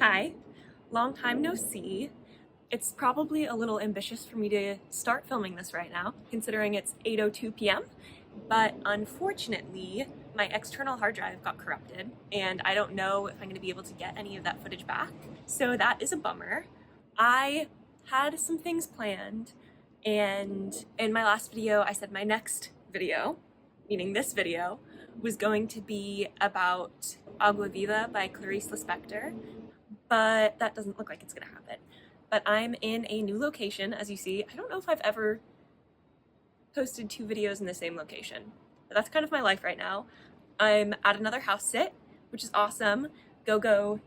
Hi, long time no see. It's probably a little ambitious for me to start filming this right now, considering it's 8:02 p.m. But unfortunately, my external hard drive got corrupted, and I don't know if I'm going to be able to get any of that footage back. So that is a bummer. I had some things planned, and in my last video, I said my next video, meaning this video, was going to be about Agua Viva by Clarice Lispector, but that doesn't look like it's gonna happen. But I'm in a new location, as you see. I don't know if I've ever posted two videos in the same location, but that's kind of my life right now. I'm at another house sit, which is awesome. Go-Go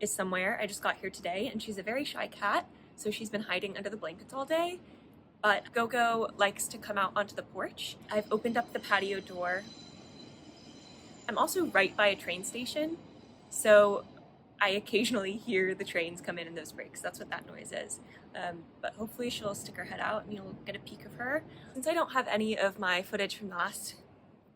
is somewhere. I just got here today, and she's a very shy cat, so she's been hiding under the blankets all day. But Go-Go likes to come out onto the porch. I've opened up the patio door. I'm also right by a train station, so I occasionally hear the trains come in those breaks. That's what that noise is. But hopefully she'll stick her head out and you'll get a peek of her. Since I don't have any of my footage from the last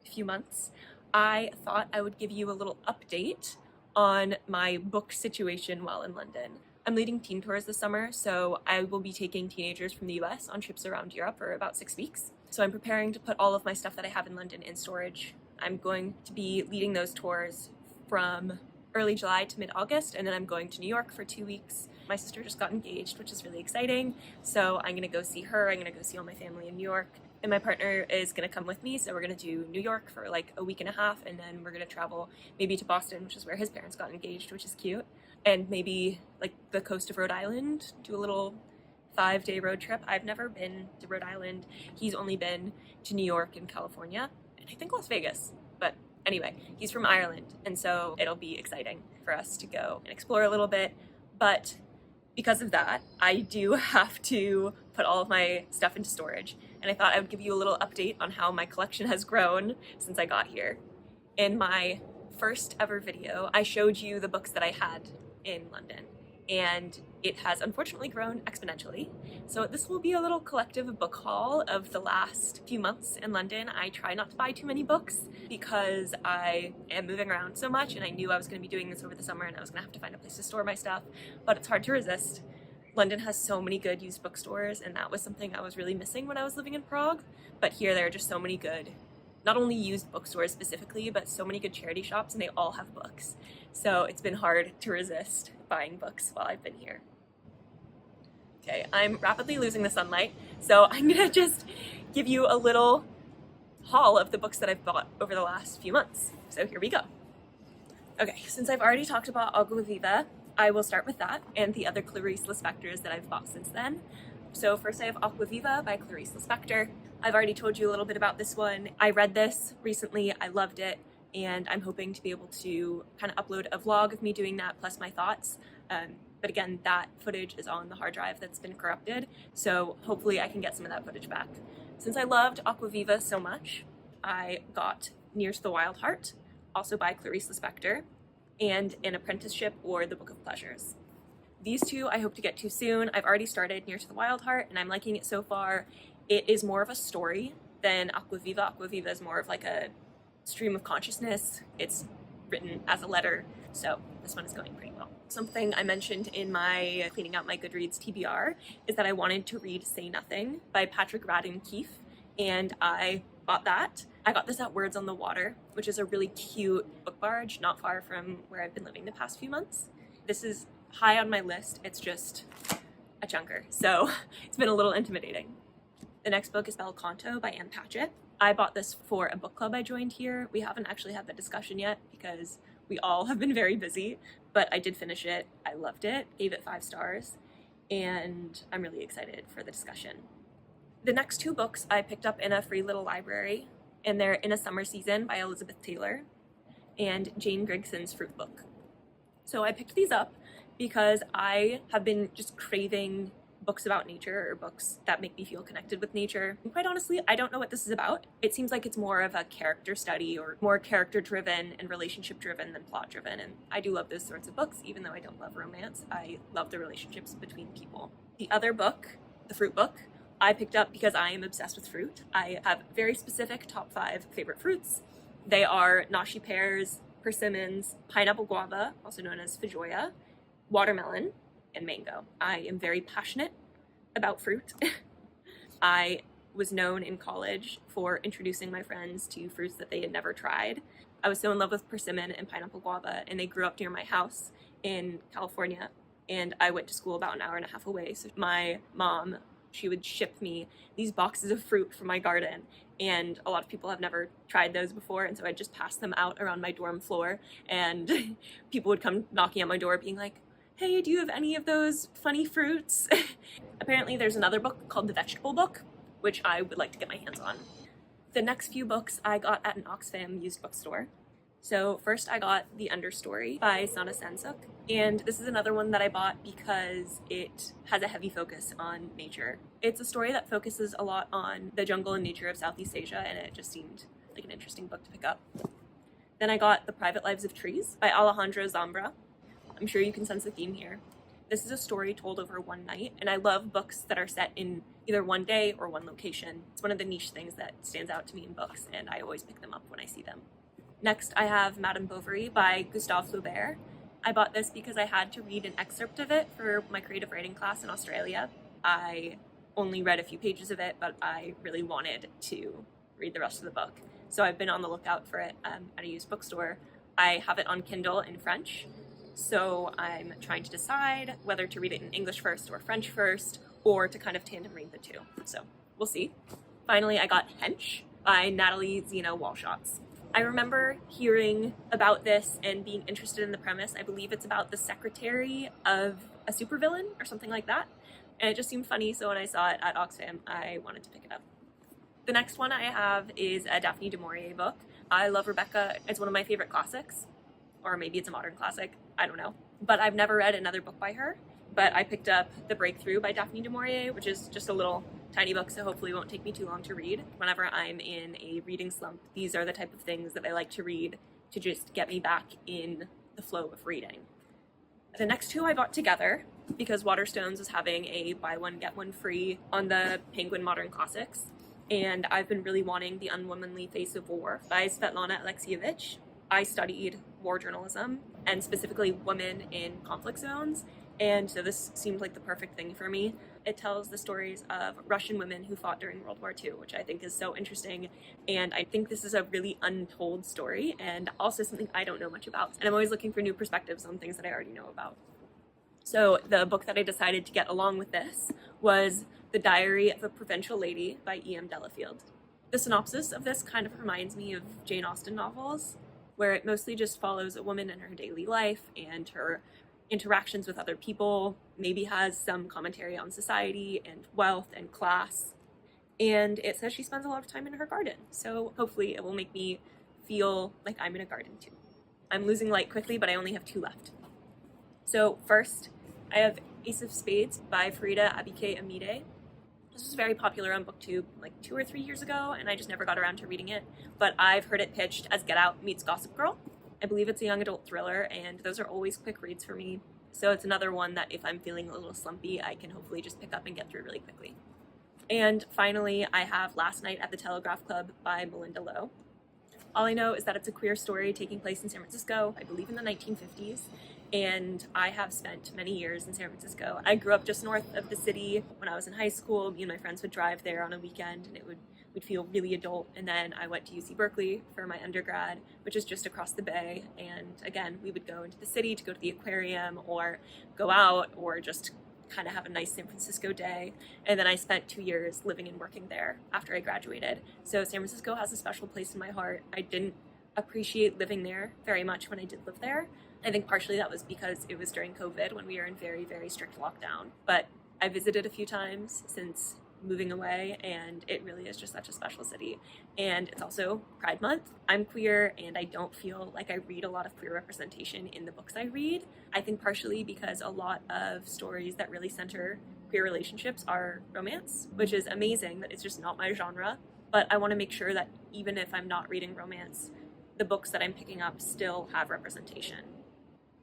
few months, I thought I would give you a little update on my book situation while in London. I'm leading teen tours this summer, so I will be taking teenagers from the US on trips around Europe for about 6 weeks. So I'm preparing to put all of my stuff that I have in London in storage. I'm going to be leading those tours from early July to mid-August, and then I'm going to New York for 2 weeks. My sister just got engaged, which is really exciting, so I'm gonna go see her. I'm gonna go see all my family in New York, and my partner is gonna come with me, so we're gonna do New York for like a week and a half, and then we're gonna travel maybe to Boston, which is where his parents got engaged, which is cute, and maybe like the coast of Rhode Island, do a little 5-day road trip. I've never been to Rhode Island. He's only been to New York and California, and I think Las Vegas, but anyway, he's from Ireland, and so it'll be exciting for us to go and explore a little bit. But because of that, I do have to put all of my stuff into storage, and I thought I would give you a little update on how my collection has grown since I got here. In my first ever video, I showed you the books that I had in London, and it has unfortunately grown exponentially. So this will be a little collective book haul of the last few months in London. I try not to buy too many books because I am moving around so much, and I knew I was going to be doing this over the summer and I was going to have to find a place to store my stuff, but it's hard to resist. London has so many good used bookstores, and that was something I was really missing when I was living in Prague. But here there are just so many good, not only used bookstores specifically, but so many good charity shops, and they all have books. So it's been hard to resist buying books while I've been here. Okay, I'm rapidly losing the sunlight, so I'm gonna just give you a little haul of the books that I've bought over the last few months. So here we go. Okay, since I've already talked about Agua Viva, I will start with that and the other Clarice Lispectors that I've bought since then. So first I have Agua Viva by Clarice Lispector. I've already told you a little bit about this one. I read this recently, I loved it, and I'm hoping to be able to kind of upload a vlog of me doing that plus my thoughts. But again, that footage is on the hard drive that's been corrupted, so hopefully I can get some of that footage back. Since I loved Agua Viva so much, I got Near to the Wild Heart, also by Clarice Lispector, and An Apprenticeship or The Book of Pleasures. These two I hope to get to soon. I've already started Near to the Wild Heart, and I'm liking it so far. It is more of a story than Agua Viva. Agua Viva is more of like a stream of consciousness. It's written as a letter, so this one is going pretty well. Something I mentioned in my cleaning out my Goodreads TBR is that I wanted to read Say Nothing by Patrick Radden Keefe, and I bought that. I got this at Words on the Water, which is a really cute book barge not far from where I've been living the past few months. This is high on my list. It's just a chunker, so it's been a little intimidating. The next book is Bel Canto by Ann Patchett. I bought this for a book club I joined here. We haven't actually had that discussion yet because we all have been very busy, but I did finish it. I loved it, gave it 5 stars, and I'm really excited for the discussion. The next 2 books I picked up in a free little library, and they're In a Summer Season by Elizabeth Taylor and Jane Grigson's Fruit Book. So I picked these up because I have been just craving books about nature or books that make me feel connected with nature. And quite honestly, I don't know what this is about. It seems like it's more of a character study or more character driven and relationship driven than plot driven. And I do love those sorts of books, even though I don't love romance. I love the relationships between people. The other book, The Fruit Book, I picked up because I am obsessed with fruit. I have very specific top 5 favorite fruits. They are nashi pears, persimmons, pineapple guava, also known as feijoa, watermelon and mango. I am very passionate about fruit. I was known in college for introducing my friends to fruits that they had never tried. I was so in love with persimmon and pineapple guava, and they grew up near my house in California, and I went to school about an hour and a half away. So my mom, she would ship me these boxes of fruit from my garden, and a lot of people have never tried those before, and so I'd just pass them out around my dorm floor, and people would come knocking at my door being like, hey, do you have any of those funny fruits? Apparently there's another book called The Vegetable Book, which I would like to get my hands on. The next few books I got at an Oxfam used bookstore. So first I got The Understory by Sana Sansuk, and this is another one that I bought because it has a heavy focus on nature. It's a story that focuses a lot on the jungle and nature of Southeast Asia, and it just seemed like an interesting book to pick up. Then I got The Private Lives of Trees by Alejandro Zambra. I'm sure you can sense the theme here. This is a story told over one night, and I love books that are set in either one day or one location. It's one of the niche things that stands out to me in books, and I always pick them up when I see them. Next, I have Madame Bovary by Gustave Flaubert. I bought this because I had to read an excerpt of it for my creative writing class in Australia. I only read a few pages of it, but I really wanted to read the rest of the book. So I've been on the lookout for it at a used bookstore. I have it on Kindle in French, so I'm trying to decide whether to read it in English first or French first, or to kind of tandem read the two. So we'll see. Finally, I got Hench by Natalie Zeno Walshots. I remember hearing about this and being interested in the premise. I believe it's about the secretary of a supervillain or something like that. And it just seemed funny, so when I saw it at Oxfam, I wanted to pick it up. The next one I have is a Daphne du Maurier book. I love Rebecca. It's one of my favorite classics. Or maybe it's a modern classic. I don't know. But I've never read another book by her. But I picked up The Breakthrough by Daphne du Maurier, which is just a little tiny book, so hopefully it won't take me too long to read. Whenever I'm in a reading slump, these are the type of things that I like to read to just get me back in the flow of reading. The next two I bought together because Waterstones was having a buy one, get one free on the Penguin Modern Classics. And I've been really wanting The Unwomanly Face of War by Svetlana Alexievich. I studied war journalism and specifically women in conflict zones. And so this seemed like the perfect thing for me. It tells the stories of Russian women who fought during World War II, which I think is so interesting. And I think this is a really untold story and also something I don't know much about. And I'm always looking for new perspectives on things that I already know about. So the book that I decided to get along with this was The Diary of a Provincial Lady by E.M. Delafield. The synopsis of this kind of reminds me of Jane Austen novels, where it mostly just follows a woman in her daily life and her interactions with other people, maybe has some commentary on society and wealth and class. And it says she spends a lot of time in her garden. So hopefully it will make me feel like I'm in a garden too. I'm losing light quickly, but I only have two left. So first, I have Ace of Spades by Farida Abike Amide. This was very popular on BookTube like 2 or 3 years ago, and I just never got around to reading it. But I've heard it pitched as Get Out meets Gossip Girl. I believe it's a young adult thriller, and those are always quick reads for me. So it's another one that if I'm feeling a little slumpy, I can hopefully just pick up and get through really quickly. And finally, I have Last Night at the Telegraph Club by Melinda Lowe. All I know is that it's a queer story taking place in San Francisco, I believe in the 1950s, and I have spent many years in San Francisco. I grew up just north of the city. When I was in high school, me and my friends would drive there on a weekend, and we'd feel really adult. And then I went to UC Berkeley for my undergrad, which is just across the bay. And again, we would go into the city to go to the aquarium or go out or just kind of have a nice San Francisco day. And then I spent 2 years living and working there after I graduated. So San Francisco has a special place in my heart. I didn't appreciate living there very much when I did live there. I think partially that was because it was during COVID when we were in very, very strict lockdown. But I visited a few times since moving away, and it really is just such a special city. And it's also Pride Month. I'm queer, and I don't feel like I read a lot of queer representation in the books I read. I think partially because a lot of stories that really center queer relationships are romance, which is amazing, but it's just not my genre. But I want to make sure that even if I'm not reading romance, the books that I'm picking up still have representation.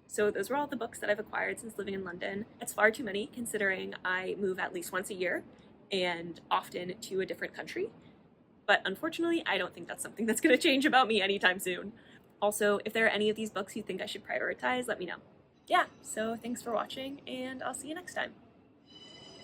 So those were all the books that I've acquired since living in London. It's far too many considering I move at least once a year and often to a different country. But unfortunately, I don't think that's something that's going to change about me anytime soon. Also, if there are any of these books you think I should prioritize, let me know. yeah, so thanks for watching, and I'll see you next time.